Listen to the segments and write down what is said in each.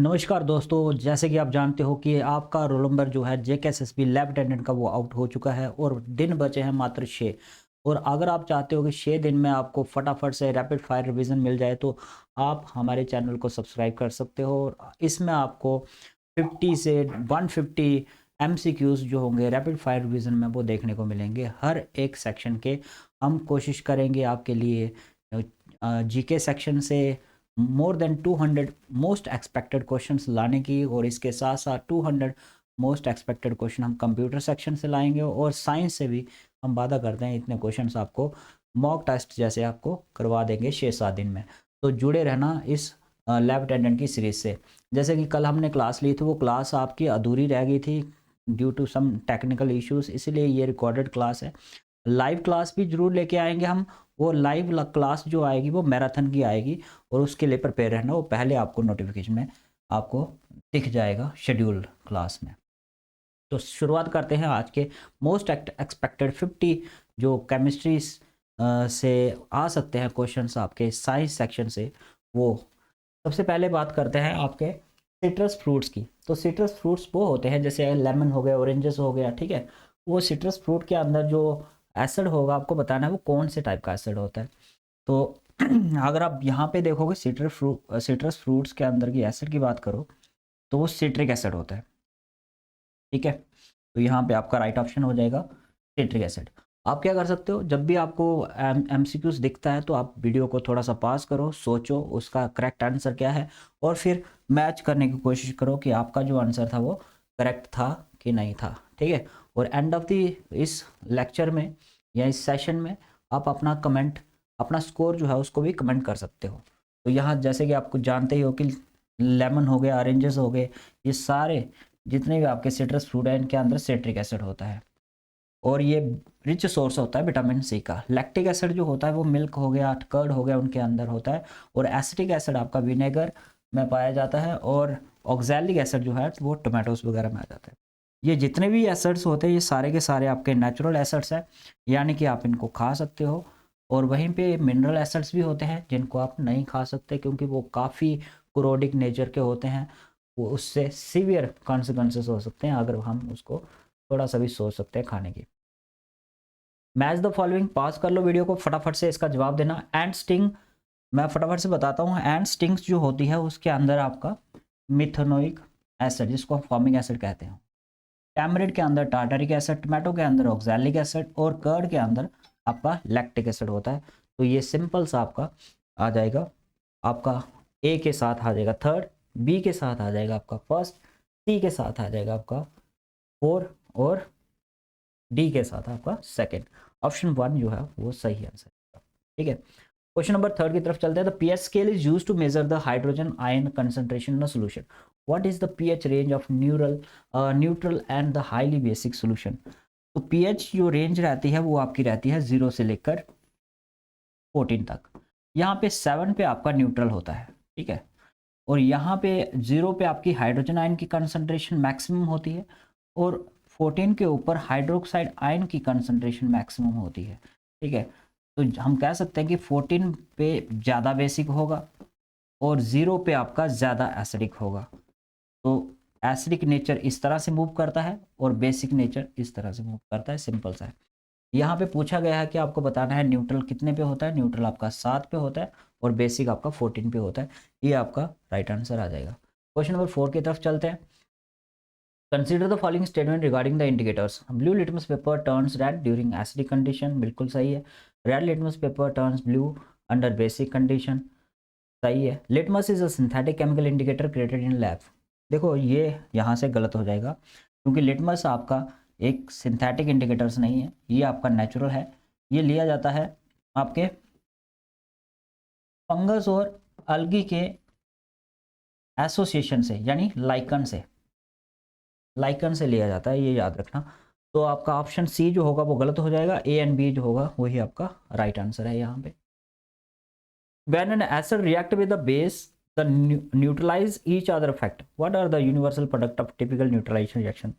नमस्कार दोस्तों, जैसे कि आप जानते हो कि आपका रोल नंबर जो है जेकेएसएसबी लैब अटेंडेंट का वो आउट हो चुका है और दिन बचे हैं मात्र 6। और अगर आप चाहते हो कि 6 दिन में आपको फटाफट से रैपिड फायर रिवीजन मिल जाए तो आप हमारे चैनल को सब्सक्राइब कर सकते हो। और इसमें आपको 50 से 150 एमसीक्यूज जो होंगे रैपिड फायर रिवीजन में वो देखने को मिलेंगे हर एक सेक्शन के। हम कोशिश करेंगे आपके लिए जीके सेक्शन से more than 200 most expected questions लाने की, और इसके साथ साथ 200 मोस्ट एक्सपेक्टेड क्वेश्चन हम कंप्यूटर सेक्शन से लाएंगे, और साइंस से भी हम वादा करते हैं इतने क्वेश्चंस आपको मॉक टेस्ट जैसे आपको करवा देंगे 6-7 दिन में। तो जुड़े रहना इस लैब अटेंडेंट की सीरीज से। जैसे कि कल हमने क्लास ली थी, वो क्लास आपकी अधूरी रह गई थी due to some technical issues, इसलिए ये रिकॉर्डेड क्लास है। लाइव क्लास भी जरूर लेके आएंगे हम। वो लाइव क्लास जो आएगी वो मैराथन की आएगी, और उसके लिए प्रिपेयर रहना, वो पहले आपको नोटिफिकेशन में आपको दिख जाएगा शेड्यूल क्लास में। तो शुरुआत करते हैं आज के मोस्ट एक्सपेक्टेड 50 जो केमिस्ट्री से आ सकते हैं क्वेश्चंस आपके साइंस सेक्शन से। वो सबसे पहले बात करते हैं आपके सिट्रस फ्रूट्स की। तो सिट्रस फ्रूट्स वो होते हैं जैसे लेमन हो गया, ऑरेंजेस हो गया, ठीक है। वो सिट्रस फ्रूट के अंदर जो एसिड होगा आपको बताना है वो कौन से टाइप का एसिड होता है। तो अगर आप यहाँ पे देखोगे सिट्रस फ्रूट्स के अंदर की एसिड की बात करो तो वो सिट्रिक एसिड होता है, ठीक है। तो यहाँ पे आपका राइट ऑप्शन हो जाएगा सिट्रिक एसिड। आप क्या कर सकते हो, जब भी आपको एमसीक्यूज दिखता है तो आप वीडियो को थोड़ा सा पास करो, सोचो उसका करेक्ट आंसर क्या है, और फिर मैच करने की कोशिश करो कि आपका जो आंसर था वो करेक्ट था कि नहीं था, ठीक है। और एंड ऑफ द इस लेक्चर में या इस सेशन में आप अपना कमेंट, अपना स्कोर जो है उसको भी कमेंट कर सकते हो। तो यहाँ जैसे कि आपको जानते ही हो कि लेमन हो गया, ऑरेंजेस हो गए, ये सारे जितने भी आपके सिट्रस फ्रूट है इनके अंदर सिट्रिक एसिड होता है, और ये रिच सोर्स होता है विटामिन सी का। लैक्टिक एसिड जो होता है वो मिल्क हो गया, कर्ड हो गया, उनके अंदर होता है। और एसिटिक एसिड आपका विनेगर में पाया जाता है, और ऑक्सैलिक एसिड जो है वो टोमेटोस वगैरह में आ जाता है। ये जितने भी एसिड्स होते हैं ये सारे के सारे आपके नेचुरल एसिड्स हैं, यानी कि आप इनको खा सकते हो। और वहीं पे मिनरल एसिड्स भी होते हैं जिनको आप नहीं खा सकते क्योंकि वो काफ़ी क्लोरिक नेचर के होते हैं। वो उससे सीवियर कॉन्सिक्वेंसेस हो सकते हैं अगर हम उसको थोड़ा सा भी सोच सकते हैं खाने की। मैच द फॉलोइंग, पास कर लो वीडियो को, फटाफट से इसका जवाब देना। एंड स्टिंग, मैं फटाफट से बताता हूँ। एंड स्टिंग्स जो होती है उसके अंदर आपका मिथेनोइक एसिड, जिसको हम फॉर्मिक एसिड कहते हैं। टैमरिड के अंदर टार्टरिक एसिड, टोमेटो के अंदर ऑक्सैलिक एसिड, और कर्ड के अंदर आपका लैक्टिक एसिड होता है। तो ये सिंपल सा आपका आ जाएगा, आपका ए के साथ आ जाएगा थर्ड, बी के साथ आ जाएगा आपका फर्स्ट, सी के साथ आ जाएगा आपका फोर, और डी के साथ आपका सेकंड। ऑप्शन 1 जो है वो सही आंसर है, ठीक है। क्वेश्चन नंबर 3 की तरफ चलते हैं। The pH scale is used to measure the hydrogen ion concentration in a solution. What is the pH range of neutral and the highly basic solution. तो पीएच जो रेंज रहती है वो आपकी रहती है 0 से लेकर 14 तक। यहाँ पे 7 पे आपका न्यूट्रल होता है, ठीक है। और यहाँ पे 0 पे आपकी हाइड्रोजन आयन की कंसंट्रेशन मैक्सिमम होती है, और 14 के ऊपर हाइड्रोक्साइड आयन की कंसंट्रेशन मैक्सिमम होती है, ठीक है। तो हम कह सकते हैं कि 14 पे ज़्यादा बेसिक होगा और 0 पे आपका ज़्यादा एसिडिक होगा। तो एसिडिक नेचर इस तरह से मूव करता है और बेसिक नेचर इस तरह से मूव करता है, सिंपल सा है। यहाँ पे पूछा गया है कि आपको बताना है न्यूट्रल कितने पे होता है। न्यूट्रल आपका 7 पे होता है और बेसिक आपका 14 पे होता है। ये आपका राइट आंसर आ जाएगा। क्वेश्चन नंबर 4 की तरफ चलते हैं। Consider the following statement regarding the indicators. Blue litmus paper turns red during acidic condition, बिल्कुल सही है। Red litmus paper turns blue under basic condition, सही है। Litmus is a synthetic chemical indicator created in lab. देखो ये यहाँ से गलत हो जाएगा क्योंकि लिटमस आपका एक सिंथेटिक इंडिकेटर्स नहीं है, ये आपका नेचुरल है। ये लिया जाता है आपके फंगस और अलगी के एसोसिएशन से, यानी लाइकन से, लाइकन से लिया जाता है, ये याद रखना। तो आपका ऑप्शन सी जो होगा वो गलत हो जाएगा, ए एंड बी जो होगा वही आपका राइट आंसर है यहाँ पे। When an acid react with a base, the neutralize each other effect. What are the universal product of typical neutralization reaction?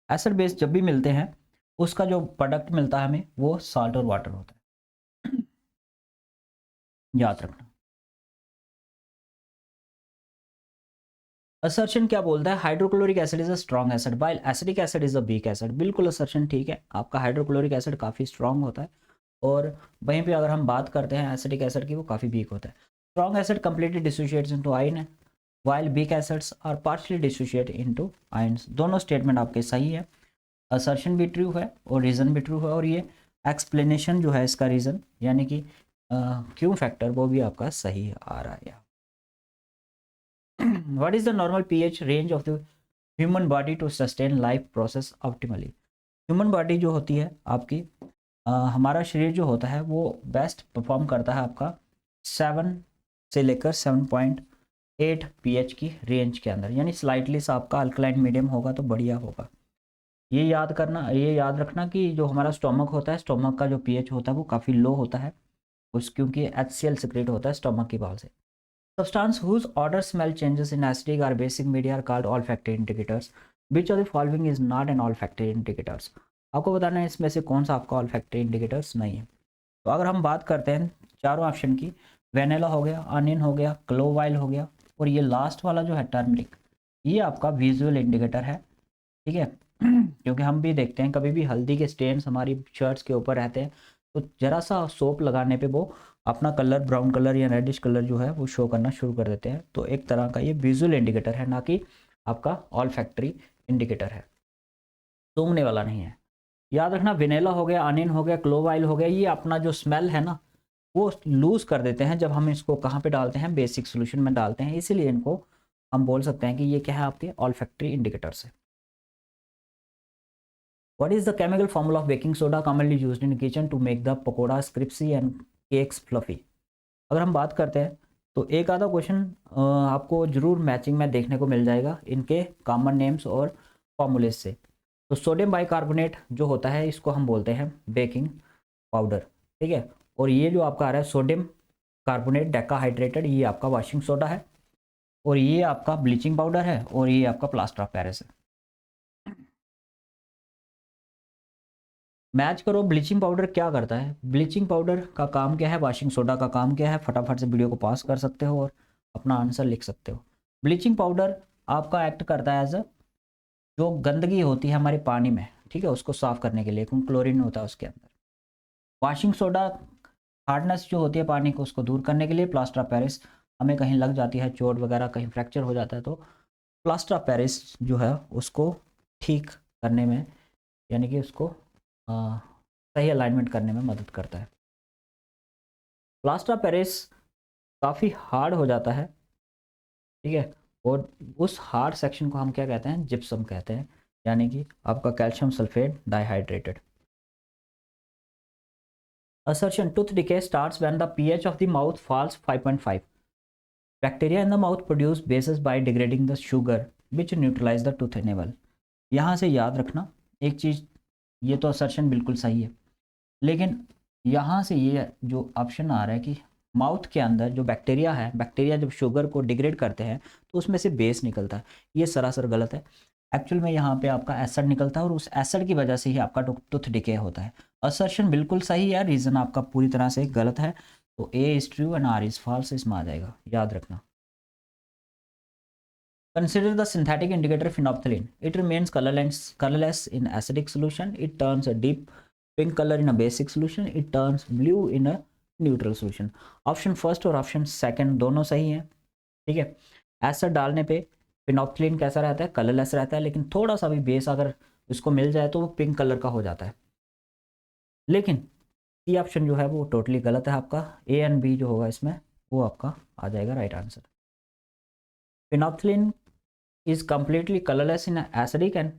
Acid base जब भी मिलते हैं उसका जो प्रोडक्ट मिलता है हमें वो साल्ट और वाटर होता है, याद रखना। असर्शन क्या बोलता है, hydrochloric acid is a strong acid while acidic acid is a weak acid. बिल्कुल असर्शन ठीक है, आपका हाइड्रोक्लोरिक एसिड काफ़ी स्ट्रॉन्ग होता है और वहीं पे अगर हम बात करते हैं एसिडिक एसिड की, वो काफ़ी वीक होता है। Strong acid completely dissociates into ion while weak acids are partially dissociate into ions। दोनों स्टेटमेंट आपके सही है, असर्शन भी ट्रू है और रीज़न भी ट्रू है, और ये एक्सप्लेनेशन जो है इसका रीज़न यानी कि क्यों फैक्टर वो भी आपका सही आ रहा है। What is the normal pH range of the human body to sustain life process optimally. Human body जो होती है आपकी, हमारा शरीर जो होता है वो बेस्ट परफॉर्म करता है आपका 7 से लेकर 7.8 पीएच की रेंज के अंदर, यानी स्लाइटली सा आपका अल्कलाइन मीडियम होगा तो बढ़िया होगा। ये याद रखना कि जो हमारा स्टोमक होता है, स्टोमक का जो पीएच होता है वो काफ़ी लो होता है उस, क्योंकि HCl सिक्रेट होता है स्टोमक की बॉल से। Substance whose odour smell changes in acidic और basic media are called olfactory indicators. Which of the following is not an olfactory indicators. आपको बताना है इसमें से कौन सा आपका ऑल्फैक्टरी इंडिकेटर्स नहीं है। तो अगर हम बात करते हैं चारों ऑप्शन की, वेनिला हो गया, अनियन हो गया, क्लोव ऑयल हो गया, और ये लास्ट वाला जो है टर्मरिक, ये आपका विजुअल इंडिकेटर है, ठीक है। क्योंकि हम भी देखते हैं कभी भी हल्दी के स्टेन्स हमारी शर्ट्स के ऊपर रहते हैं तो जरा सा सोप लगाने पे वो अपना कलर ब्राउन कलर या रेडिश कलर जो है वो शो करना शुरू कर देते हैं। तो एक तरह का ये विजुअल इंडिकेटर है, ना कि आपका ऑल फैक्ट्री इंडिकेटर है, सूंघने वाला नहीं है। याद रखना, वेनिला हो गया, अनियन हो गया, क्लोव ऑयल हो गया, ये अपना जो स्मेल है ना वो लूज कर देते हैं जब हम इसको कहाँ पे डालते हैं, बेसिक सोल्यूशन में डालते हैं, इसीलिए इनको हम बोल सकते हैं कि ये क्या है, आपके ऑल फैक्ट्री इंडिकेटर्स है। What is the chemical formula of baking soda commonly used in kitchen to make the pakoras crispy and cakes fluffy? अगर हम बात करते हैं तो एक आधा क्वेश्चन आपको जरूर मैचिंग में देखने को मिल जाएगा इनके कॉमन नेम्स और फॉर्मूलेस से। तो सोडियम बाइकार्बोनेट जो होता है इसको हम बोलते हैं बेकिंग पाउडर, ठीक है। और ये जो आपका आ रहा है सोडियम कार्बोनेट डेकाहाइड्रेटेड, ये आपका वॉशिंग सोडा है, और ये आपका ब्लीचिंग पाउडर है, और ये आपका प्लास्टर ऑफ पेरिस है। मैच करो, ब्लीचिंग पाउडर क्या करता है, ब्लीचिंग पाउडर का काम क्या है, वॉशिंग सोडा का काम क्या है, फटाफट से वीडियो को पास कर सकते हो और अपना आंसर लिख सकते हो। ब्लीचिंग पाउडर आपका एक्ट करता है एज अ, जो गंदगी होती है हमारे पानी में, ठीक है, उसको साफ करने के लिए, क्योंकि क्लोरीन होता है उसके अंदर। वॉशिंग सोडा हार्डनेस जो होती है पानी को उसको दूर करने के लिए। प्लास्टर ऑफ पेरिस हमें कहीं लग जाती है चोट वगैरह, कहीं फ्रैक्चर हो जाता है तो प्लास्टर ऑफ पेरिस जो है उसको ठीक करने में, यानी कि उसको सही अलाइनमेंट करने में मदद करता है। प्लास्टर ऑफ पेरिस काफ़ी हार्ड हो जाता है, ठीक है, और उस हार्ड सेक्शन को हम क्या कहते हैं, जिप्सम कहते हैं, यानी कि आपका calcium sulphate dihydrated. Assertion, tooth decay starts when the pH of the mouth falls 5.5। Bacteria in the mouth produce bases by degrading the sugar which neutralize the tooth enamel. यहाँ से याद रखना एक चीज़, ये तो असर्शन बिल्कुल सही है, लेकिन यहाँ से ये जो ऑप्शन आ रहा है कि माउथ के अंदर जो बैक्टीरिया है, बैक्टीरिया जब शुगर को डिग्रेड करते हैं तो उसमें से बेस निकलता है, ये सरासर गलत है। एक्चुअल में यहाँ पे आपका एसिड निकलता है और उस एसिड की वजह से ही आपका टूथ डिके होता है। असर्शन बिल्कुल सही है, रीज़न आपका पूरी तरह से गलत है। तो A is true and R is false इसमें आ जाएगा, याद रखना। Consider the synthetic indicator phenolphthalein. It remains colorless in acidic solution. It turns a deep pink color in a basic solution. It turns blue in a neutral solution. Option first और option second दोनों सही हैं, ठीक है। Acid डालने पे phenolphthalein कैसा रहता है, कलरलेस रहता है, लेकिन थोड़ा सा भी बेस अगर उसको मिल जाए तो वो पिंक कलर का हो जाता है। लेकिन सी ऑप्शन जो है वो टोटली गलत है आपका, ए एंड बी जो होगा इसमें वो आपका आ जाएगा right answer. Phenolphthalein is completely colourless in acidic and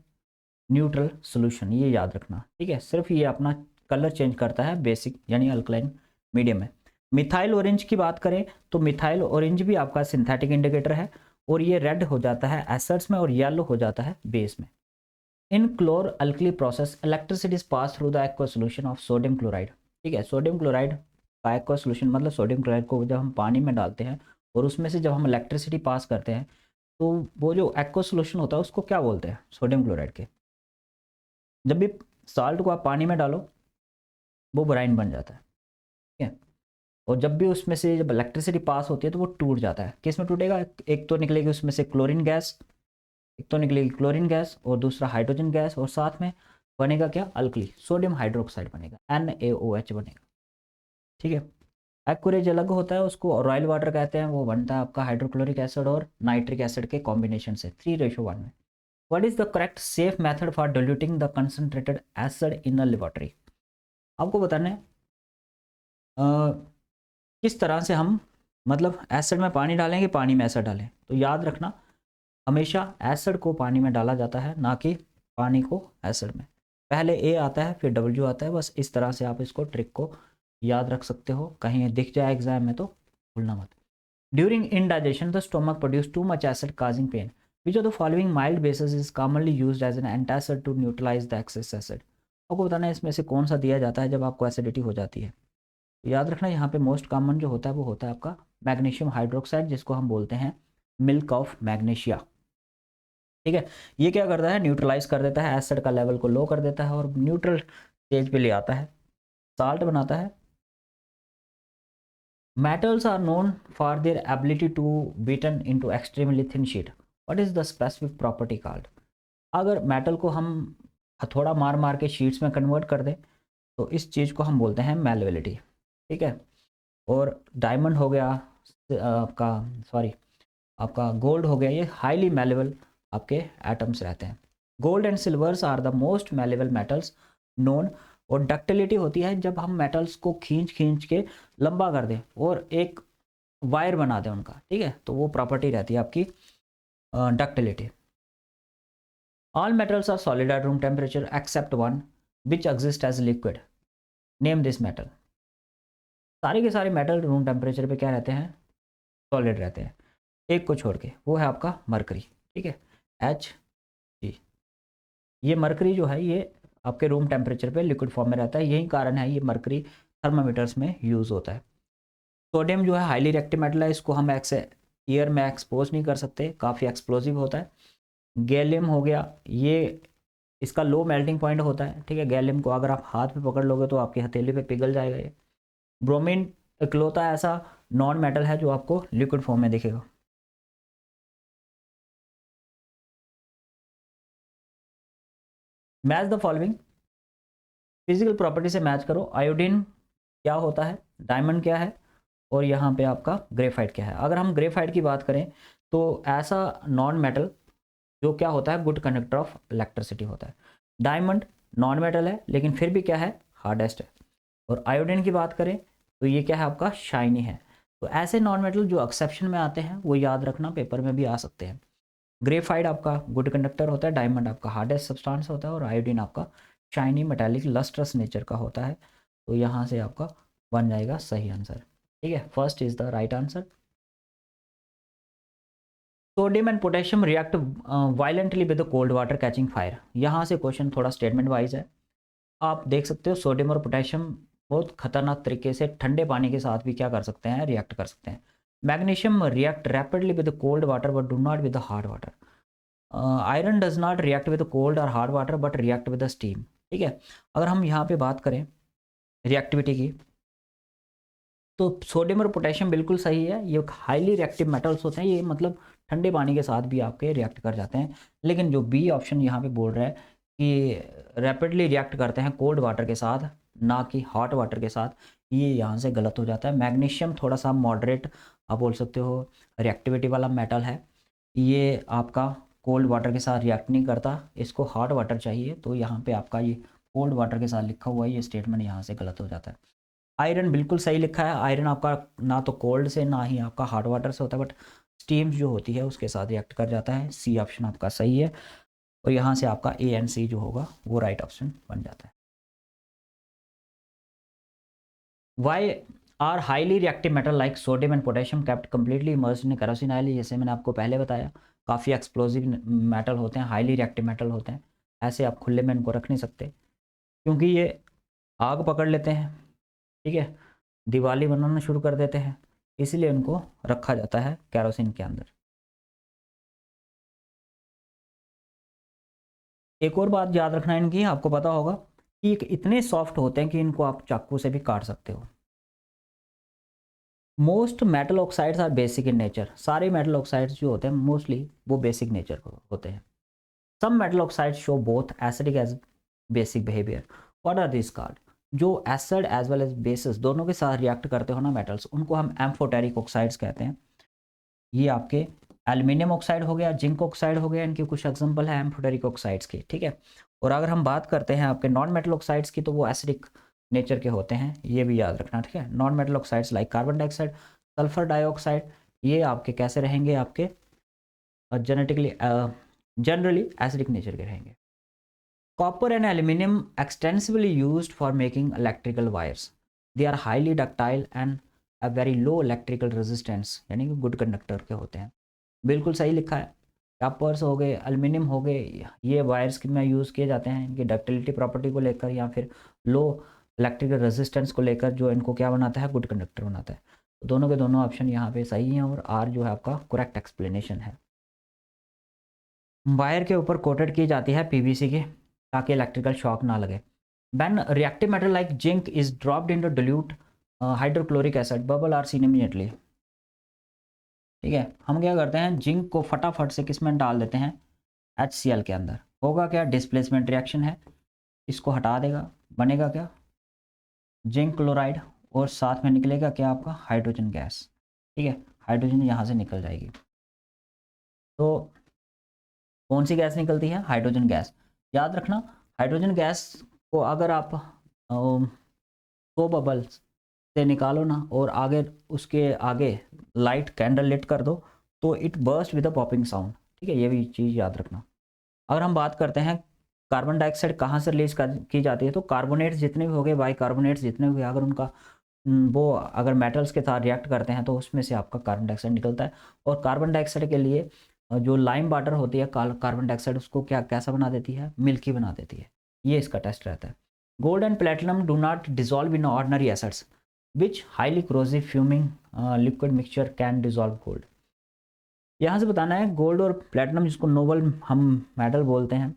neutral solution, ये याद रखना, ठीक है। सिर्फ ये अपना कलर चेंज करता है बेसिक यानी अल्कलाइन मीडियम में। मिथाइल ऑरेंज की बात करें तो मिथाइल ऑरेंज भी आपका सिंथेटिक इंडिकेटर है, और ये रेड हो जाता है एसिड्स में और येलो हो जाता है बेस में। In chlor alkali process electricity is pass through the aqua solution of sodium chloride, ठीक है। सोडियम क्लोराइड का एक्वा सोल्यूशन मतलब सोडियम क्लोराइड को जब हम पानी में डालते हैं और उसमें से जब हम इलेक्ट्रिसिटी पास करते हैं तो वो जो एक्वा सोल्यूशन होता है उसको क्या बोलते हैं, सोडियम क्लोराइड के। जब भी साल्ट को आप पानी में डालो वो ब्राइन बन जाता है, ठीक है। और जब भी उसमें से जब इलेक्ट्रिसिटी पास होती है तो वो टूट जाता है। किस में टूटेगा? एक तो निकलेगी उसमें से क्लोरीन गैस, एक तो निकलेगी क्लोरीन गैस और दूसरा हाइड्रोजन गैस, और साथ में बनेगा क्या? अल्कली, सोडियम हाइड्रोक्साइड बनेगा, NaOH बनेगा। ठीक है। एक्वरेज अलग होता है, उसको रॉयल वाटर कहते हैं, वो बनता है आपका हाइड्रोक्लोरिक एसिड और नाइट्रिक एसिड के कॉम्बिनेशन से 3:1 में। What is the correct safe method for diluting the concentrated acid in a laboratory? आपको बताना है किस तरह से हम मतलब एसिड में पानी डालें कि पानी में एसिड डालें। तो याद रखना, हमेशा एसिड को पानी में डाला जाता है, ना कि पानी को एसिड में। पहले ए आता है फिर W आता है, बस इस तरह से आप इसको ट्रिक को याद रख सकते हो, कहीं दिख जाए एग्जाम में तो भूलना मत। During indigestion the stomach produce too much acid causing pain, which of the following mild bases is commonly used as an antacid to neutralize the excess acid? आपको बताना है इसमें से कौन सा दिया जाता है जब आपको एसिडिटी हो जाती है। तो याद रखना यहाँ पे मोस्ट कॉमन जो होता है वो होता है आपका मैग्नीशियम हाइड्रोक्साइड, जिसको हम बोलते हैं मिल्क ऑफ मैग्नीशिया। ठीक है। ये क्या करता है? न्यूट्रलाइज कर देता है, एसिड का लेवल को लो कर देता है और न्यूट्रल स्टेज पे ले आता है, साल्ट बनाता है। Metals are known for their ability to beaten into extremely thin sheet, what is the specific property called? अगर मेटल को हम हथौड़ा मार मार के शीट्स में कन्वर्ट कर दें तो इस चीज़ को हम बोलते हैं मेल्लेबिलिटी। ठीक है। और डायमंड हो गया आपका, सॉरी आपका गोल्ड हो गया, ये हाईली मेलेबल आपके एटम्स रहते हैं। Gold and silvers are the most malleable metals known. और डक्टिलिटी होती है जब हम मेटल्स को खींच खींच के लंबा कर दें और एक वायर बना दें उनका। ठीक है, तो वो प्रॉपर्टी रहती है आपकी ductility. All metals are solid at room temperature except one which exist as liquid, name this metal. सारे के सारे मेटल रूम टेम्परेचर पे क्या रहते हैं? सॉलिड रहते हैं, एक को छोड़ के, वो है आपका मरकरी। ठीक है, Hg। ये मरकरी जो है ये आपके रूम टेम्परेचर पे लिक्विड फॉर्म में रहता है, यही कारण है ये मरकरी थर्मामीटर्स में यूज़ होता है। सोडियम जो है हाईली रिएक्टिव मेटल है, इसको हम एयर में एक्सपोज नहीं कर सकते, काफ़ी एक्सप्लोजिव होता है। गैलियम हो गया, ये इसका लो मेल्टिंग पॉइंट होता है। ठीक है, गैलियम को अगर आप हाथ पे पकड़ लोगे तो आपकी हथेली पे पिघल जाएगा ये। ब्रोमीन इकलौता ऐसा नॉन मेटल है जो आपको लिक्विड फॉर्म में दिखेगा। Match the following, physical property से मैच करो। आयोडीन क्या होता है, डायमंड क्या है, और यहाँ पे आपका ग्रेफाइट क्या है। अगर हम ग्रेफाइट की बात करें तो ऐसा नॉन मेटल जो क्या होता है, गुड कंडक्टर ऑफ इलेक्ट्रिसिटी होता है। डायमंड नॉन मेटल है लेकिन फिर भी क्या है, हार्डेस्ट है। और आयोडीन की बात करें तो ये क्या है आपका, शाइनी है। तो ऐसे नॉन मेटल जो एक्सेप्शन में आते हैं वो याद रखना, पेपर में भी आ सकते हैं। ग्रेफाइट आपका गुड कंडक्टर होता है, डायमंड आपका हार्डेस्ट सब्सटेंस होता है, और आयोडीन आपका शाइनी मेटालिक लस्ट्रस नेचर का होता है। तो यहाँ से आपका बन जाएगा सही आंसर। ठीक है, first is the right answer. Sodium and potassium react violently with cold water catching fire. यहाँ से क्वेश्चन थोड़ा स्टेटमेंट वाइज है। आप देख सकते हो सोडियम और पोटेशियम बहुत खतरनाक तरीके से ठंडे पानी के साथ भी क्या कर सकते हैं, रिएक्ट कर सकते हैं। Magnesium react rapidly with cold water but do not with hot water. Iron does not react with cold और hot water but react with steam. ठीक है, अगर हम यहाँ पे बात करें रिएक्टिविटी की तो सोडियम और पोटेशियम बिल्कुल सही है, ये हाईली रिएक्टिव मेटल्स होते हैं, ये मतलब ठंडे पानी के साथ भी आपके रिएक्ट कर जाते हैं। लेकिन जो बी ऑप्शन यहाँ पे बोल रहा है कि रैपिडली रिएक्ट करते हैं कोल्ड वाटर के साथ, ना कि हॉट वाटर के साथ, ये यहाँ से गलत हो जाता है। मैग्नीशियम थोड़ा सा मॉडरेट आप बोल सकते हो रिएक्टिविटी वाला मेटल है, ये आपका कोल्ड वाटर के साथ रिएक्ट नहीं करता, इसको हॉट वाटर चाहिए। तो यहाँ पे आपका ये कोल्ड वाटर के साथ लिखा हुआ है, ये स्टेटमेंट यहाँ से गलत हो जाता है। आयरन बिल्कुल सही लिखा है, आयरन आपका ना तो कोल्ड से ना ही आपका हॉट वाटर से होता है, बट स्टीम जो होती है उसके साथ रिएक्ट कर जाता है। सी ऑप्शन आपका सही है, और यहाँ से आपका ए एंड सी जो होगा वो राइट ऑप्शन बन जाता है। Why are highly reactive metal like sodium and potassium kept completely immersed in kerosene oil? जैसे मैंने आपको पहले बताया, काफ़ी एक्सप्लोजिव मेटल होते हैं, हाईली रिएक्टिव मेटल होते हैं, ऐसे आप खुले में इनको रख नहीं सकते क्योंकि ये आग पकड़ लेते हैं। ठीक है, दिवाली बनाना शुरू कर देते हैं, इसीलिए उनको रखा जाता है कैरोसिन के अंदर। एक और बात याद रखना इनकी, आपको पता होगा कि इतने सॉफ्ट होते हैं कि इनको आप चाकू से भी काट सकते हो। Most metal oxides are basic in nature, सारे मेटल ऑक्साइड्स जो होते हैं मोस्टली वो बेसिक नेचर होते हैं। Some metal oxides show both acidic as basic behaviour. What are this called? जो acid as well as bases दोनों के साथ रिएक्ट करते हो ना मेटल्स, उनको हम एम्फोटेरिक ऑक्साइड्स कहते हैं। ये आपके एल्यूमिनियम ऑक्साइड हो गया, जिंक ऑक्साइड हो गया, इनके कुछ एग्जांपल है एम्फोटेरिक ऑक्साइड्स के, ठीक है। और अगर हम बात करते हैं आपके नॉन मेटल ऑक्साइड्स की, तो वो एसिडिक नेचर के होते हैं, ये भी याद रखना, ठीक है। Non metal oxides like carbon dioxide, sulphur dioxide, ये आपके कैसे रहेंगे, आपके जेनेटिकली जनरली एसिडिक नेचर के रहेंगे। Copper and aluminium extensively used for making electrical wires. They are highly ductile and a very low electrical resistance, यानी कि good conductor के होते हैं। बिल्कुल सही लिखा है। कॉपर्स हो गए, एल्यूमिनियम हो गए, ये वायर्स में यूज़ किए जाते हैं, इनकी डक्टिलिटी प्रॉपर्टी को लेकर या फिर लो इलेक्ट्रिकल रेजिस्टेंस को लेकर, जो इनको क्या बनाता है, गुड कंडक्टर बनाता है। तो दोनों के दोनों ऑप्शन यहाँ पे सही हैं और आर जो है आपका करेक्ट एक्सप्लेनेशन है। वायर के ऊपर कोटेड की जाती है पीवीसी की, ताकि इलेक्ट्रिकल शॉक ना लगे। When reactive metal like zinc is dropped into dilute hydrochloric acid, bubble are seen immediately. ठीक है, हम क्या करते हैं, जिंक को फटाफट से किस में डाल देते हैं, HCl के अंदर। होगा क्या, डिस्प्लेसमेंट रिएक्शन है, इसको हटा देगा, बनेगा क्या, जिंक क्लोराइड, और साथ में निकलेगा क्या, आपका हाइड्रोजन गैस। ठीक है, हाइड्रोजन यहाँ से निकल जाएगी। तो कौन सी गैस निकलती है, हाइड्रोजन गैस। याद रखना, हाइड्रोजन गैस को अगर आप 100 बबल्स से निकालो ना, और आगे उसके आगे लाइट कैंडल लिट कर दो, तो it burst with a popping sound. ठीक है, ये भी चीज़ याद रखना। अगर हम बात करते हैं कार्बन डाइऑक्साइड कहाँ से रिलीज की जाती है, तो कार्बोनेट्स जितने भी हो गए, बाइकार्बोनेट्स जितने भी, अगर उनका वो अगर मेटल्स के साथ रिएक्ट करते हैं, तो उसमें से आपका कार्बन डाइऑक्साइड निकलता है। और कार्बन डाइऑक्साइड के लिए जो लाइम वाटर होती है, कार्बन डाइऑक्साइड उसको क्या कैसा बना देती है, मिल्की बना देती है। ये इसका टेस्ट रहता है। Gold and platinum do not dissolve in ordinary acids, which highly corrosive fuming liquid mixture can dissolve gold. यहाँ से बताना है, गोल्ड और प्लेटिनम जिसको नोबल हम मेटल बोलते हैं,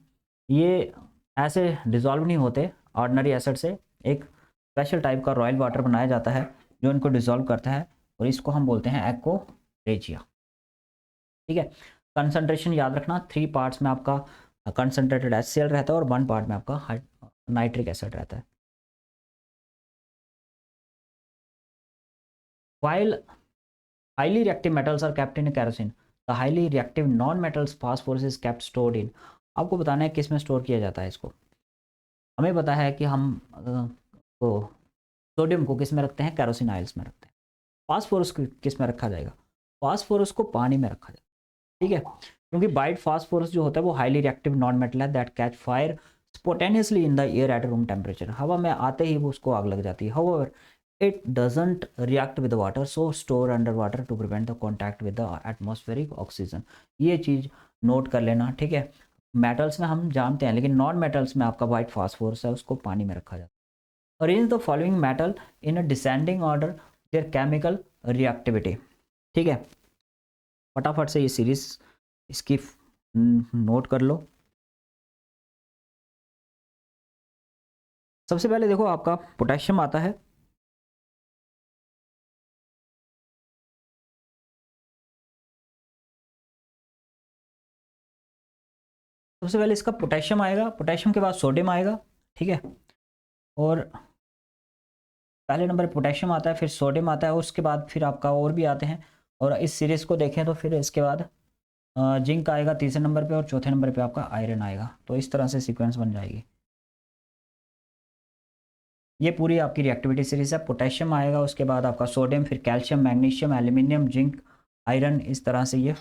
ये ऐसे डिजॉल्व नहीं होते ऑर्डिनरी एसिड से। एक स्पेशल टाइप का रॉयल वाटर बनाया जाता है जो इनको डिजॉल्व करता है, और इसको हम बोलते हैं एक्वारेजिया। ठीक है, कंसंट्रेशन याद रखना, 3 पार्ट्स में आपका कंसनट्रेटेड HCl रहता है और 1 पार्ट में आपका नाइट्रिक एसिड रहता है। While highly reactive metals are kept in kerosene, the highly reactive non-metals phosphorus is kept stored in। आपको बताना है किस में स्टोर किया जाता है इसको। हमें पता है कि हम तो सोडियम को किस में रखते हैं, कैरोसिन आयल्स में रखते हैं। फास्फोरस को किस में रखा जाएगा, फास्फोरस को पानी में रखा जाएगा। ठीक है, क्योंकि बाइट फास्फोरस जो होता है वो हाईली रिएक्टिव नॉन मेटल है that catch fire spontaneously in the air at room temperature. हवा में आते ही वो उसको आग लग जाती है। However it doesn't react with the water, so store under water to prevent the contact with the atmospheric oxygen। ये चीज़ नोट कर लेना। ठीक है, मेटल्स में हम जानते हैं, लेकिन नॉन मेटल्स में आपका वाइट फास्फोरस है, उसको पानी में रखा जाता है। Arrange the following metal in a descending order there chemical reactivity. ठीक है, फटाफट से ये सीरीज इसकी नोट कर लो। सबसे पहले देखो, आपका पोटेशियम आता है। सबसे पहले इसका पोटेशियम आएगा, पोटेशियम के बाद सोडियम आएगा। ठीक है, और पहले नंबर पर पोटेशियम आता है, फिर सोडियम आता है, उसके बाद फिर आपका और भी आते हैं। और इस सीरीज़ को देखें तो फिर इसके बाद जिंक आएगा तीसरे नंबर पे, और चौथे नंबर पे आपका आयरन आएगा। तो इस तरह से सीक्वेंस बन जाएगी। ये पूरी आपकी रिएक्टिविटी सीरीज है। पोटेशियम आएगा, उसके बाद आपका सोडियम, फिर calcium, magnesium, aluminium, zinc, iron, इस तरह से ये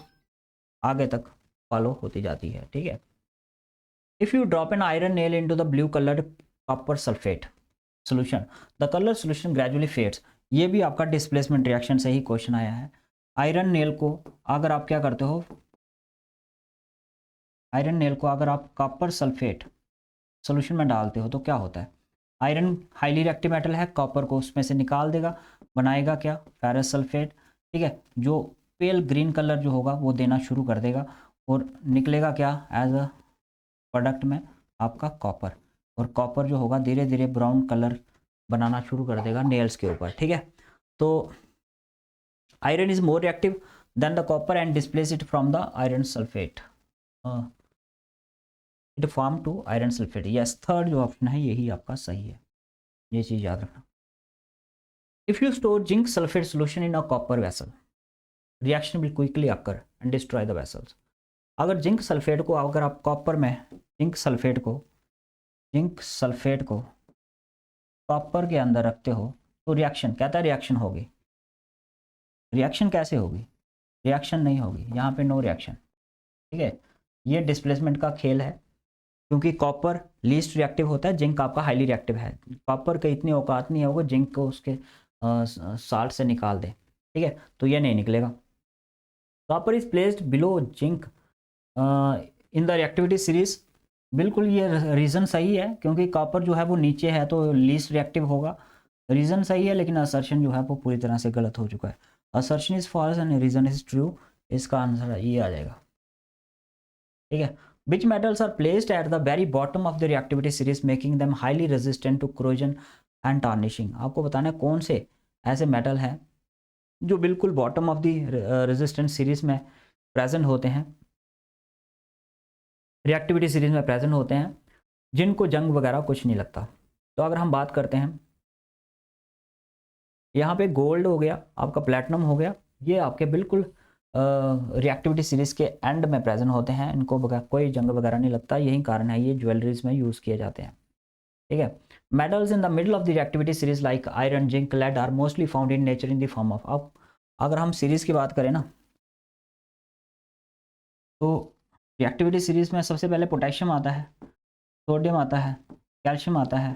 आगे तक फॉलो होती जाती है। ठीक है, if you drop an iron nail into the blue coloured copper sulphate solution, the color solution gradually fades। ये भी आपका डिस्प्लेसमेंट रिएक्शन से ही क्वेश्चन आया है। आयरन नेल को अगर आप क्या करते हो, आयरन नेल को अगर आप कॉपर सल्फेट सोल्यूशन में डालते हो तो क्या होता है, आयरन हाईली रिएक्टिव मेटल है, कॉपर को उसमें से निकाल देगा, बनाएगा क्या, फेरस सल्फेट। ठीक है, जो पेल ग्रीन कलर जो होगा वो देना शुरू कर देगा, और निकलेगा क्या एज अ प्रोडक्ट में आपका कॉपर। और कॉपर जो होगा धीरे धीरे ब्राउन कलर बनाना शुरू कर देगा नेल्स के ऊपर। ठीक है, तो Iron is more reactive than the copper and displace it from the iron sulfate. It form to iron sulfate. Yes, third जो ऑप्शन है यही आपका सही है, ये चीज़ याद रखना. If you store zinc sulfate solution in a copper vessel, reaction will quickly occur and destroy the vessels. अगर जिंक सल्फेट को, अगर आप कॉपर में जिंक सल्फेट को कॉपर के अंदर रखते हो तो रिएक्शन, कहता है रिएक्शन होगी. रिएक्शन कैसे होगी? रिएक्शन नहीं होगी, यहाँ पे नो रिएक्शन. ठीक है, ये डिस्प्लेसमेंट का खेल है, क्योंकि कॉपर लीस्ट रिएक्टिव होता है, जिंक आपका हाईली रिएक्टिव है. कॉपर का इतनी औकात नहीं है वो जिंक को उसके साल्ट से निकाल दे. ठीक है, तो ये नहीं निकलेगा. Copper is placed below zinc in the reactivity series. बिल्कुल ये रीज़न सही है, क्योंकि कॉपर जो है वो नीचे है तो लीस्ट रिएक्टिव होगा. रीज़न सही है, लेकिन असर्शन जो है वो पूरी तरह से गलत हो चुका है. Assertion is false and reason is true. इसका आंसर ये आ जाएगा. ठीक है, which metals are placed at the very bottom of the reactivity series making them highly resistant to corrosion and tarnishing. आपको बताना है कौन से ऐसे मेटल हैं जो बिल्कुल bottom of the resistance series में प्रेजेंट होते हैं, रिएक्टिविटी सीरीज में प्रेजेंट होते हैं, जिनको जंग वगैरह कुछ नहीं लगता. तो अगर हम बात करते हैं, यहाँ पे गोल्ड हो गया, आपका प्लेटिनम हो गया, ये आपके बिल्कुल रिएक्टिविटी सीरीज के एंड में प्रेजेंट होते हैं, इनको कोई जंग वगैरह नहीं लगता. यही कारण है ये ज्वेलरीज में यूज़ किए जाते हैं. ठीक है, metals in the middle of the reactivity series like iron, zinc, lead are mostly found in nature in the form of. अब अगर हम सीरीज की बात करें ना, तो रिएक्टिविटी सीरीज में सबसे पहले पोटेशियम आता है, सोडियम आता है, कैल्शियम आता है,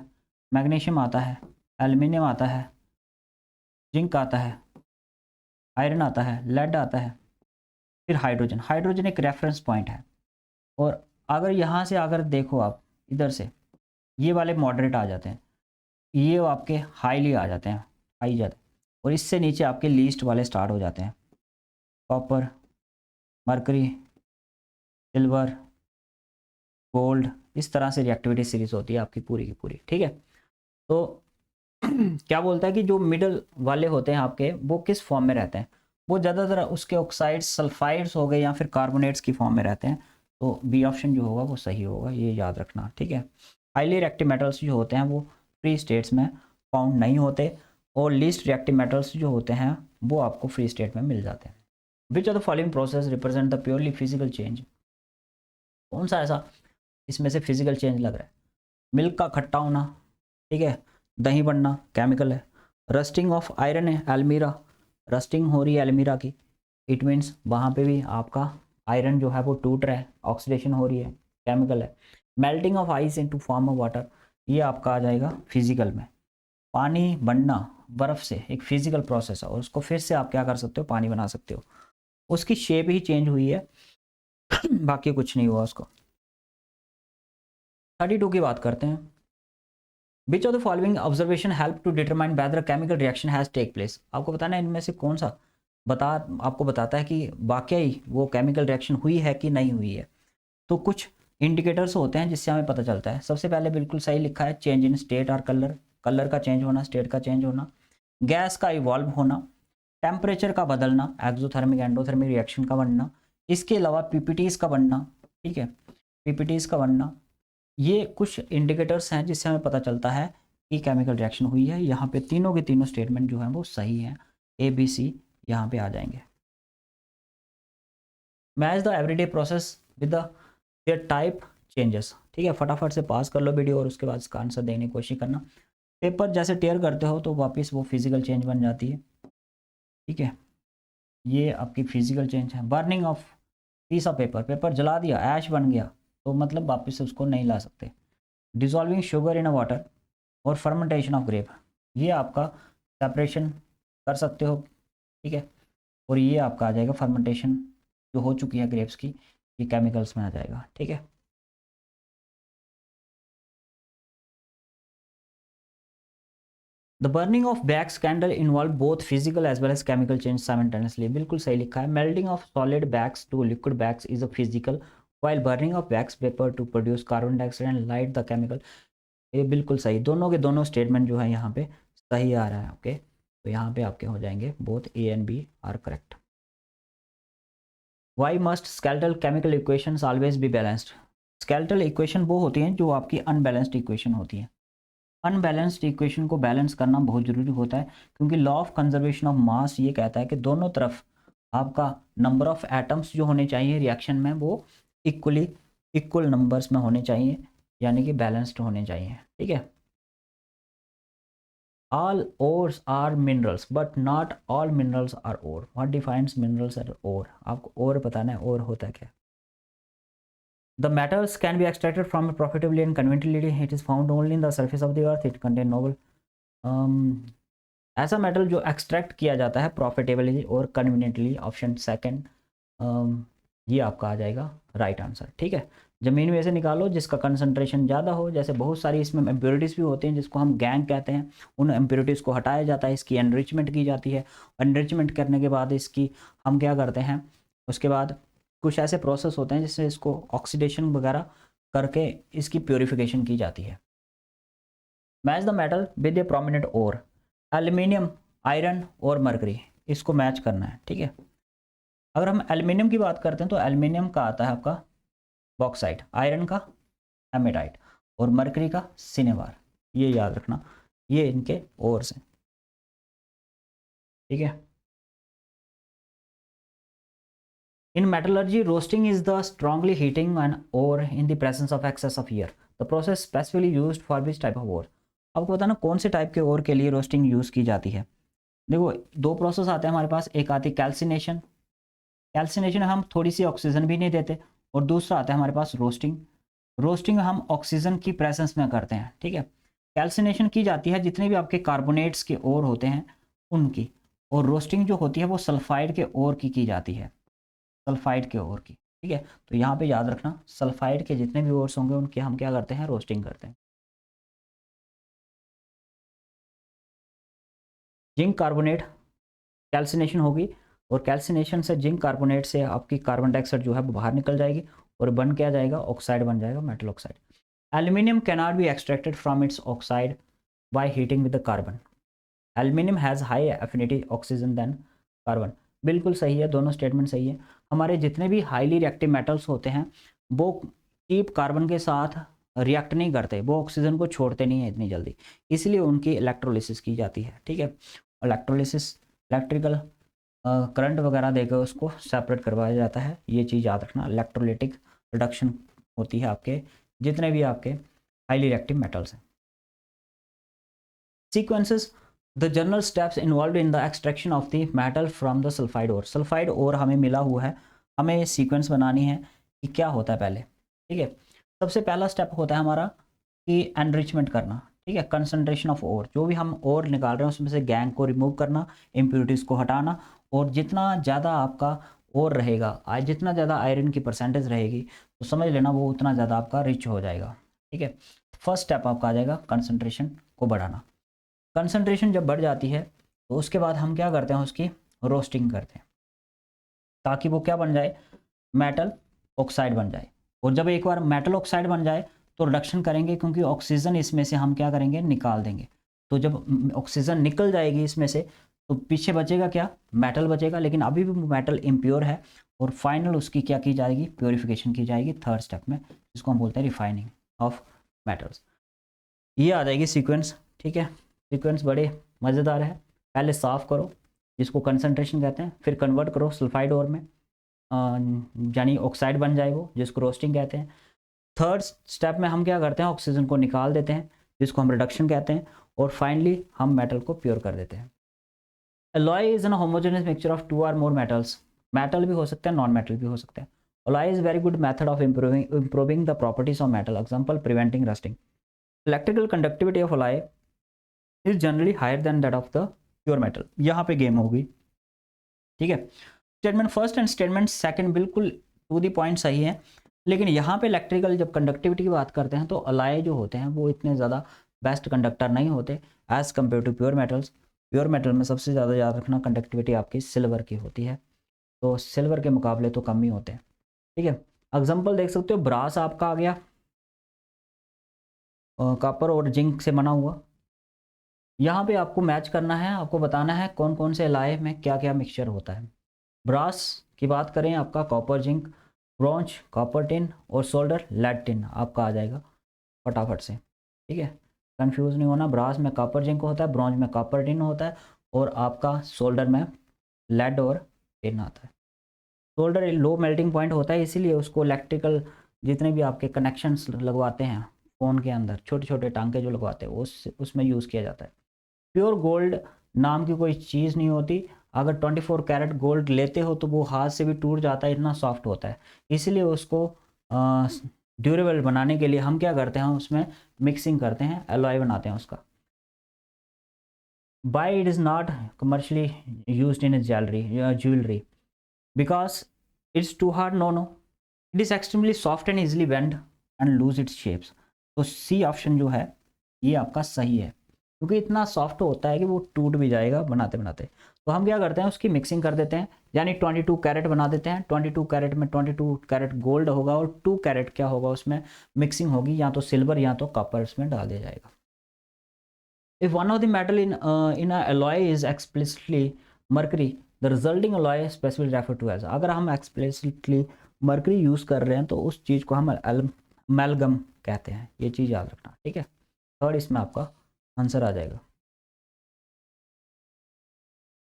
मैग्नीशियम आता है, एल्युमिनियम आता है, जिंक आता है, आयरन आता है, लेड आता है, फिर हाइड्रोजन. हाइड्रोजन एक रेफरेंस पॉइंट है. और अगर यहाँ से अगर देखो आप इधर से, ये वाले मॉडरेट आ जाते हैं, ये आपके हाईली आ जाते हैं, हाई जाते हैं, और इससे नीचे आपके लीस्ट वाले स्टार्ट हो जाते हैं. कॉपर, मरकरी, सिल्वर, गोल्ड, इस तरह से रिएक्टिविटी सीरीज होती है आपकी पूरी की पूरी. ठीक है, तो क्या बोलता है कि जो मिडल वाले होते हैं आपके, वो किस फॉर्म में रहते हैं? वो ज़्यादातर उसके ऑक्साइड्स, सल्फाइड्स हो गए या फिर कार्बोनेट्स की फॉर्म में रहते हैं. तो बी ऑप्शन जो होगा वो सही होगा, ये याद रखना. ठीक है, हाईली रिएक्टिव मेटल्स जो होते हैं वो फ्री स्टेट्स में फाउंड नहीं होते, और लीस्ट रिएक्टिव मेटल्स जो होते हैं वो आपको फ्री स्टेट में मिल जाते हैं. विच of the following process represent the purely physical change? कौन सा ऐसा इसमें से फिजिकल चेंज लग रहा है? मिल्क का खट्टा होना, ठीक है, दही बनना केमिकल है. रस्टिंग ऑफ आयरन है, एल्मीरा रस्टिंग हो रही है एल्मीरा की, इट मीन्स वहाँ पे भी आपका आयरन जो है वो टूट रहा है, ऑक्सीडेशन हो रही है, केमिकल है. Melting of ice into form of water, ये आपका आ जाएगा फिजिकल में. पानी बनना बर्फ़ से एक फिजिकल प्रोसेस है, और उसको फिर से आप क्या कर सकते हो, पानी बना सकते हो. उसकी शेप ही चेंज हुई है, बाकी कुछ नहीं हुआ उसको. 32 की बात करते हैं. Which of the following observation help to determine whether a chemical reaction has take place? आपको बताना है इनमें से कौन सा आपको बताता है कि वाकई वो केमिकल रिएक्शन हुई है कि नहीं हुई है. तो कुछ इंडिकेटर्स होते हैं जिससे हमें पता चलता है. सबसे पहले बिल्कुल सही लिखा है, चेंज इन स्टेट और कलर, कलर का चेंज होना, स्टेट का चेंज होना, गैस का इवॉल्व होना, टेम्परेचर का बदलना, एक्सोथर्मिक एंडोथर्मिक रिएक्शन का बनना, इसके अलावा पीपीटीज का बनना. ठीक है, पीपीटीज का बनना, ये कुछ इंडिकेटर्स हैं जिससे हमें पता चलता है कि केमिकल रिएक्शन हुई है. यहाँ पे तीनों के तीनों स्टेटमेंट जो हैं वो सही हैं, ए बी सी यहाँ पे आ जाएंगे. Match the everyday process with the their type changes. ठीक है, फटाफट से पास कर लो वीडियो और उसके बाद इसका आंसर देने की कोशिश करना. पेपर जैसे टेयर करते हो तो वापस वो फिजिकल चेंज बन जाती है. ठीक है, ये आपकी फिजिकल चेंज है. Burning of peace of paper, paper जला दिया, ऐश बन गया, तो मतलब वापस से उसको नहीं ला सकते. Dissolving sugar in a water और फर्मेंटेशन ऑफ ग्रेप, ये आपका सेपरेशन कर सकते हो. ठीक है, और ये आपका आ जाएगा फर्मेंटेशन जो हो चुकी है ग्रेप्स की, ये केमिकल्स में आ जाएगा. ठीक है, the burning of wax candle involve both physical as well as chemical change simultaneously. बिल्कुल सही लिखा है. Melting of solid wax to liquid wax is a physical, while burning of wax paper to produce carbon dioxide and light the chemical. ये बिल्कुल सही, दोनों के दोनों स्टेटमेंट जो है यहाँ पे सही आ रहा है. ओके, तो यहाँ पे आपके हो जाएंगे both A and B are correct. Why must skeletal chemical equations always be balanced. Skeletal equation वो होती हैं जो आपकी अनबैलेंस्ड इक्वेशन होती हैं। अनबैलेंस्ड इक्वेशन को बैलेंस करना बहुत ज़रूरी होता है, क्योंकि law of conservation of mass ये कहता है कि दोनों तरफ आपका नंबर ऑफ एटम्स जो होने चाहिए रिएक्शन में वो इक्वल नंबर्स में होने चाहिए, यानी कि बैलेंस्ड होने चाहिए। ठीक है। all ores are minerals but not all minerals are ore। what defines minerals as ore? आपको ore बताना है, ore होता है क्या। The metals can be extracted from it profitably and conveniently। it is found only in the surface of the earth। it contain noble ऐसा metal जो extract किया जाता है प्रॉफिटेबली और कन्वीनियंटली, ऑप्शन सेकंड ये आपका आ जाएगा राइट आंसर। ठीक है। ज़मीन में से निकालो जिसका कंसंट्रेशन ज़्यादा हो, जैसे बहुत सारी इसमें इम्प्योरिटीज़ भी होती हैं जिसको हम गैंग कहते हैं, उन इम्प्योरिटीज़ को हटाया जाता है, इसकी एनरिचमेंट की जाती है। एनरिचमेंट करने के बाद इसकी हम क्या करते हैं, उसके बाद कुछ ऐसे प्रोसेस होते हैं जिससे इसको ऑक्सीडेशन वगैरह करके इसकी प्योरीफिकेशन की जाती है। Match the metal with a prominent ore. Aluminium, iron और मरकरी, इसको मैच करना है। ठीक है। अगर हम एल्यूमिनियम की बात करते हैं तो एल्यूमिनियम का आता है आपका बॉक्साइट, आयरन का हेमेटाइट और मरकरी का सिनेवार। ये याद रखना, ये इनके ओर्स हैं। ठीक है। In metallurgy roasting is the strongly heating an ore in the presence of excess of air. The process specifically used for which type of ore. आपको बताना कौन से टाइप के ओर के लिए रोस्टिंग यूज़ की जाती है। देखो दो प्रोसेस आते हैं हमारे पास, एक आती है कैल्सिनेशन। कैल्सिनेशन हम थोड़ी सी ऑक्सीजन भी नहीं देते, और दूसरा आता है हमारे पास रोस्टिंग। रोस्टिंग हम ऑक्सीजन की प्रेजेंस में करते हैं। ठीक है। कैल्सिनेशन की जाती है जितने भी आपके कार्बोनेट्स के ओर होते हैं उनकी, और रोस्टिंग जो होती है वो सल्फाइड के ओर की जाती है, सल्फाइड के ओर की। ठीक है। तो यहाँ पे याद रखना सल्फाइड के जितने भी ओर्स होंगे उनके हम क्या करते हैं, रोस्टिंग करते हैं। जिंक कार्बोनेट कैल्सिनेशन होगी, और कैल्सिनेशन से जिंक कार्बोनेट से आपकी कार्बन डाइऑक्साइड जो है वो बाहर निकल जाएगी और बन क्या जाएगा, ऑक्साइड बन जाएगा, metal oxide. Aluminium can not be extracted from its oxide by heating with the carbon. Aluminium has high affinity oxygen than carbon. बिल्कुल सही है, दोनों स्टेटमेंट सही है। हमारे जितने भी हाईली रिएक्टिव मेटल्स होते हैं वो चीप कार्बन के साथ रिएक्ट नहीं करते, वो ऑक्सीजन को छोड़ते नहीं है इतनी जल्दी, इसलिए उनकी इलेक्ट्रोलिसिस की जाती है। ठीक है। इलेक्ट्रोलिसिस इलेक्ट्रिकल करंट वगैरह देकर उसको सेपरेट करवाया जाता है। ये चीज़ याद रखना, इलेक्ट्रोलिटिक रिडक्शन होती है आपके जितने भी आपके हाईली रिएक्टिव मेटल्स हैं। Sequences the general steps involve in the extraction of the metal from the sulphide ore. Sulphide ore हमें मिला हुआ है, हमें ये सीक्वेंस बनानी है कि क्या होता है पहले। ठीक है। सबसे पहला स्टेप होता है हमारा कि एनरिचमेंट करना। ठीक है। कंसंट्रेशन ऑफ ओर, जो भी हम ओर निकाल रहे हैं उसमें से गैंग को रिमूव करना, इम्प्योरिटीज़ को हटाना, और जितना ज़्यादा आपका ओर रहेगा, जितना ज़्यादा आयरन की परसेंटेज रहेगी तो समझ लेना वो उतना ज़्यादा आपका रिच हो जाएगा। ठीक है। फर्स्ट स्टेप आपका आ जाएगा कंसंट्रेशन को बढ़ाना। कंसंट्रेशन जब बढ़ जाती है तो उसके बाद हम क्या करते हैं, उसकी रोस्टिंग करते हैं ताकि वो क्या बन जाए, मेटल ऑक्साइड बन जाए। और जब एक बार मेटल ऑक्साइड बन जाए तो रिडक्शन करेंगे, क्योंकि ऑक्सीजन इसमें से हम क्या करेंगे, निकाल देंगे। तो जब ऑक्सीजन निकल जाएगी इसमें से तो पीछे बचेगा क्या, मेटल बचेगा, लेकिन अभी भी मेटल इम्प्योर है, और फाइनल उसकी क्या की जाएगी, प्योरीफिकेशन की जाएगी थर्ड स्टेप में, जिसको हम बोलते हैं रिफाइनिंग ऑफ मेटल्स। ये आ जाएगी सीक्वेंस। ठीक है। सीक्वेंस बड़े मज़ेदार है। पहले साफ़ करो जिसको कंसंट्रेशन कहते हैं, फिर कन्वर्ट करो सल्फाइड ओर में, यानी ऑक्साइड बन जाए वो, जिसको रोस्टिंग कहते हैं। थर्ड स्टेप में हम क्या करते हैं, ऑक्सीजन को निकाल देते हैं जिसको हम रिडक्शन कहते हैं, और फाइनली हम मेटल को प्योर कर देते हैं। Alloy is an homogeneous mixture of two or more metals. Metal भी हो सकते हैं, नॉन मेटल भी हो सकते हैं। Alloy is very good method of improving the properties of metal, example preventing rusting. Electrical conductivity of alloy is generally higher than that of the pure metal. यहाँ पे गेम होगी। ठीक है। Statement first and statement second बिल्कुल to the point सही है, लेकिन यहाँ पे इलेक्ट्रिकल जब कंडक्टिविटी की बात करते हैं तो अलाय जो होते हैं वो इतने ज़्यादा बेस्ट कंडक्टर नहीं होते as compare to pure metals. Pure metal में सबसे ज़्यादा याद रखना कंडक्टिविटी आपकी सिल्वर की होती है, तो सिल्वर के मुकाबले तो कम ही होते हैं। ठीक है। एग्जाम्पल देख सकते हो, ब्रास आपका आ गया, कॉपर और जिंक से बना हुआ, यहाँ पे आपको मैच करना है, आपको बताना है कौन कौन से एलॉय में क्या क्या मिक्सचर होता है। ब्रास की बात करें, आपका copper zinc, bronze copper tin और सोल्डर लेड टिन आपका आ जाएगा फटाफट से। ठीक है, कंफ्यूज नहीं होना, ब्रास में कॉपर जिंक होता है, ब्रॉन्ज में कॉपर टिन होता है और आपका सोल्डर में लेड और टिन आता है। सोल्डर लो मेल्टिंग पॉइंट होता है, इसीलिए उसको इलेक्ट्रिकल जितने भी आपके कनेक्शंस लगवाते हैं फ़ोन के अंदर, छोटे छोटे टांके जो लगवाते हैं उसमें यूज़ किया जाता है। प्योर गोल्ड नाम की कोई चीज़ नहीं होती। अगर 24 कैरेट गोल्ड लेते हो तो वो हाथ से भी टूट जाता है, इतना सॉफ्ट होता है। इसलिए उसको ड्यूरेबल बनाने के लिए हम क्या करते हैं, उसमें मिक्सिंग करते हैं, एलॉय बनाते हैं उसका। By it is not commercially use in jewellery because it's too hard, no no, it is extremely soft and easily bend and lose its shapes. तो सी ऑप्शन जो है ये आपका सही है, क्योंकि इतना सॉफ्ट होता है कि वो टूट भी जाएगा बनाते बनाते। तो हम क्या करते हैं, उसकी मिक्सिंग कर देते हैं, यानी 22 कैरेट बना देते हैं। 22 कैरेट में 22 कैरेट गोल्ड होगा और 2 कैरेट क्या होगा, उसमें मिक्सिंग होगी, या तो सिल्वर या तो कॉपर इसमें डाल दिया जाएगा। If one of the metal in a alloy is explicitly mercury, the resulting alloy specifically refer to as. अगर हम एक्सप्लिसिटली मर्करी यूज़ कर रहे हैं तो उस चीज़ को हम अमेलगम कहते हैं, ये चीज़ याद रखना। ठीक है, थर्ड इसमें आपका आंसर आ जाएगा।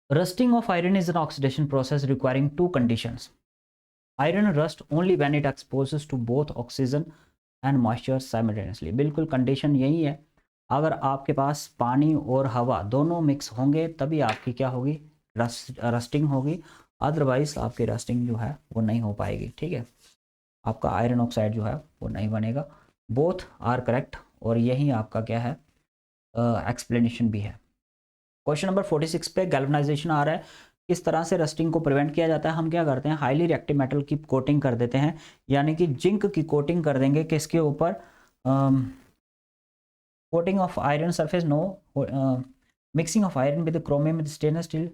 Rusting of iron is an oxidation process requiring two conditions. Iron rust only when it exposes to both oxygen and moisture simultaneously. बिल्कुल कंडीशन यही है, अगर आपके पास पानी और हवा दोनों मिक्स होंगे तभी आपकी क्या होगी, रस्टिंग होगी। अदरवाइज आपकी रस्टिंग जो है वो नहीं हो पाएगी। ठीक है, आपका आयरन ऑक्साइड जो है वो नहीं बनेगा। बोथ आर करेक्ट, और यही आपका क्या है, एक्सप्लेनेशन भी है। क्वेश्चन नंबर 46 पे गैल्वनाइजेशन आ रहा है, किस तरह से रस्टिंग को प्रिवेंट किया जाता है। हम क्या करते हैं, हाईली रिएक्टिव मेटल की कोटिंग कर देते हैं, यानी कि जिंक की कोटिंग कर देंगे किसके ऊपर, coating of iron surface, no, mixing of iron with chromium with stainless steel,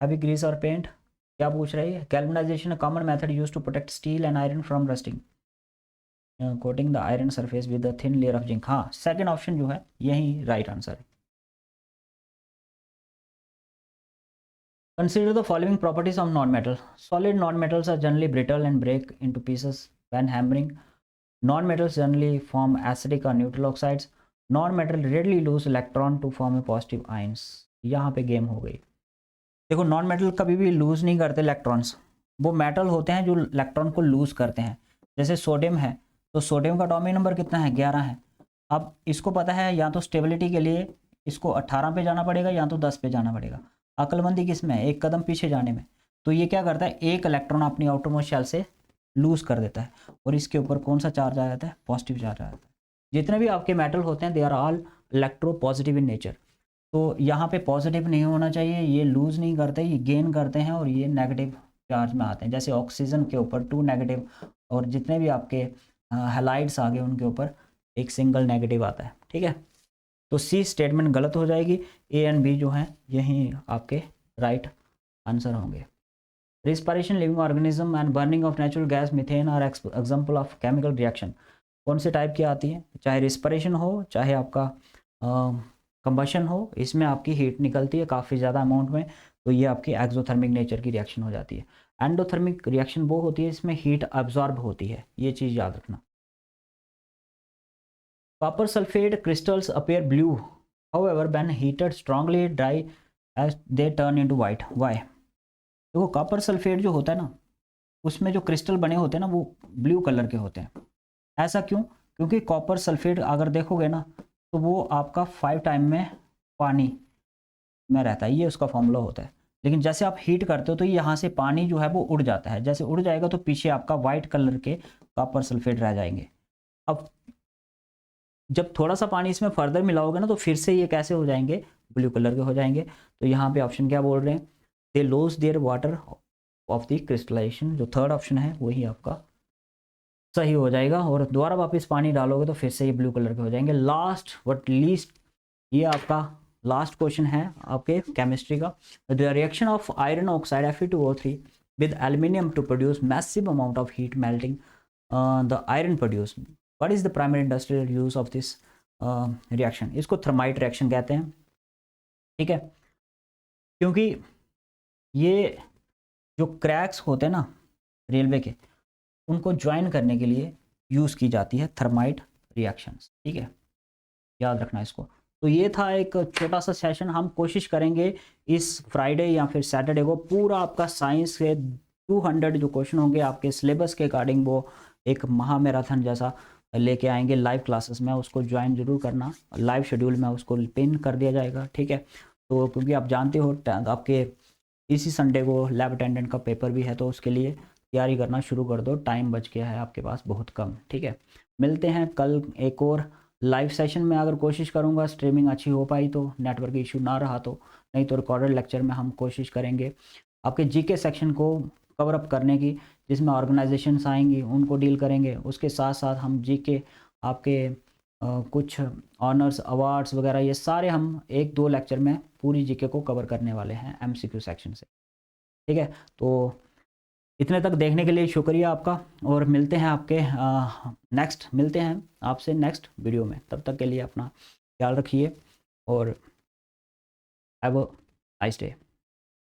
heavy grease और पेंट। क्या पूछ रही है, galvanization common method use to protect steel and iron from rusting, coating the iron surface with a thin layer of zinc. हाँ, second option जो है यही right answer है। Consider the following properties of non-metal. Solid non-metals are generally brittle and break into pieces when hammering. Non-metals generally form acidic or neutral oxides. Non-metal readily lose electron to form a positive ions. यहाँ पे game हो गई। देखो, non metal कभी भी loose नहीं करते electrons, वो मेटल होते हैं जो इलेक्ट्रॉन को लूज करते हैं। जैसे सोडियम है, तो सोडियम का एटॉमिक नंबर कितना है, 11 है। अब इसको पता है या तो स्टेबिलिटी के लिए इसको 18 पे जाना पड़ेगा या तो 10 पे जाना पड़ेगा। अक्लमंदी किस में है, एक कदम पीछे जाने में। तो ये क्या करता है, एक इलेक्ट्रॉन अपनी आउटरमोस्ट शेल से लूज कर देता है और इसके ऊपर कौन सा चार्ज आ जाता है, पॉजिटिव चार्ज आ जाता है। जितने भी आपके मेटल होते हैं they are all electropositive in nature. तो यहाँ पे पॉजिटिव नहीं होना चाहिए, ये लूज नहीं करते, ये गेन करते हैं और ये नेगेटिव चार्ज में आते हैं। जैसे ऑक्सीजन के ऊपर 2 नेगेटिव और जितने भी आपके हैलाइड्स आ गए उनके ऊपर एक सिंगल नेगेटिव आता है। ठीक है, तो सी स्टेटमेंट गलत हो जाएगी, ए एंड बी जो हैं यही आपके राइट आंसर होंगे। Respiration living organism and burning of natural gas methane are example of chemical reaction. कौन से टाइप की आती है, चाहे रिस्पायरेशन हो चाहे आपका कंबशन हो, इसमें आपकी हीट निकलती है काफ़ी ज़्यादा अमाउंट में, तो ये आपकी एक्सोथर्मिक नेचर की रिएक्शन हो जाती है। एंडोथर्मिक रिएक्शन वो होती है इसमें हीट अब्जॉर्ब होती है, ये चीज़ याद रखना। Copper sulfate crystals appear blue, however, when heated strongly dry as they turn into white. Why? देखो, कॉपर सल्फेट जो होता है ना, उसमें जो क्रिस्टल बने होते हैं ना वो ब्लू कलर के होते हैं। ऐसा क्यों? क्योंकि कॉपर सल्फेट अगर देखोगे ना तो वो आपका 5 टाइम में पानी में रहता है, ये उसका फॉर्मूला होता है। लेकिन जैसे आप हीट करते हो तो यहाँ से पानी जो है वो उड़ जाता है, जैसे उड़ जाएगा तो पीछे आपका वाइट कलर के कॉपर सल्फेट रह जाएंगे। अब जब थोड़ा सा पानी इसमें फर्दर मिलाओगे ना तो फिर से ये कैसे हो जाएंगे, ब्लू कलर के हो जाएंगे। तो यहाँ पे ऑप्शन क्या बोल रहे हैं, they lose their water of the crystallization, जो थर्ड ऑप्शन है वही आपका सही हो जाएगा। और दोबारा वापस पानी डालोगे तो फिर से ये ब्लू कलर के हो जाएंगे। लास्ट बट लीस्ट, ये आपका लास्ट क्वेश्चन है आपके केमिस्ट्री का। The reaction of iron oxide Fe2O3 with aluminium to produce massive amount of heat melting the iron produce, what is the primary industrial use of this reaction. इसको thermite reaction कहते हैं। ठीक है, क्योंकि ये जो क्रैक्स होते हैं ना रेलवे के, उनको ज्वाइन करने के लिए यूज़ की जाती है थर्माइट रिएक्शंस। ठीक है, याद रखना इसको। तो ये था एक छोटा सा सेशन। हम कोशिश करेंगे इस फ्राइडे या फिर सैटरडे को पूरा आपका साइंस के 200 जो क्वेश्चन होंगे आपके सिलेबस के अकॉर्डिंग, वो एक महामैराथन जैसा लेके आएंगे लाइव क्लासेस में। उसको ज्वाइन जरूर करना, लाइव शेड्यूल में उसको पिन कर दिया जाएगा। ठीक है, तो क्योंकि आप जानते हो आपके इसी संडे को लैब अटेंडेंट का पेपर भी है, तो उसके लिए तैयारी करना शुरू कर दो, टाइम बच गया है आपके पास बहुत कम। ठीक है, मिलते हैं कल एक और लाइव सेशन में। अगर कोशिश करूंगा स्ट्रीमिंग अच्छी हो पाई तो, नेटवर्क इशू ना रहा तो, नहीं तो रिकॉर्डेड लेक्चर में हम कोशिश करेंगे आपके जीके सेक्शन को कवर अप करने की, जिसमें ऑर्गेनाइजेशंस आएंगी उनको डील करेंगे। उसके साथ साथ हम जीके आपके कुछ ऑनर्स अवार्ड्स वगैरह ये सारे हम 1-2 लेक्चर में पूरी जीके को कवर करने वाले हैं एमसीक्यू सेक्शन से। ठीक है, तो इतने तक देखने के लिए शुक्रिया आपका, और मिलते हैं आपके मिलते हैं आपसे नेक्स्ट वीडियो में। तब तक के लिए अपना ख्याल रखिए और हैव अ नाइस डे।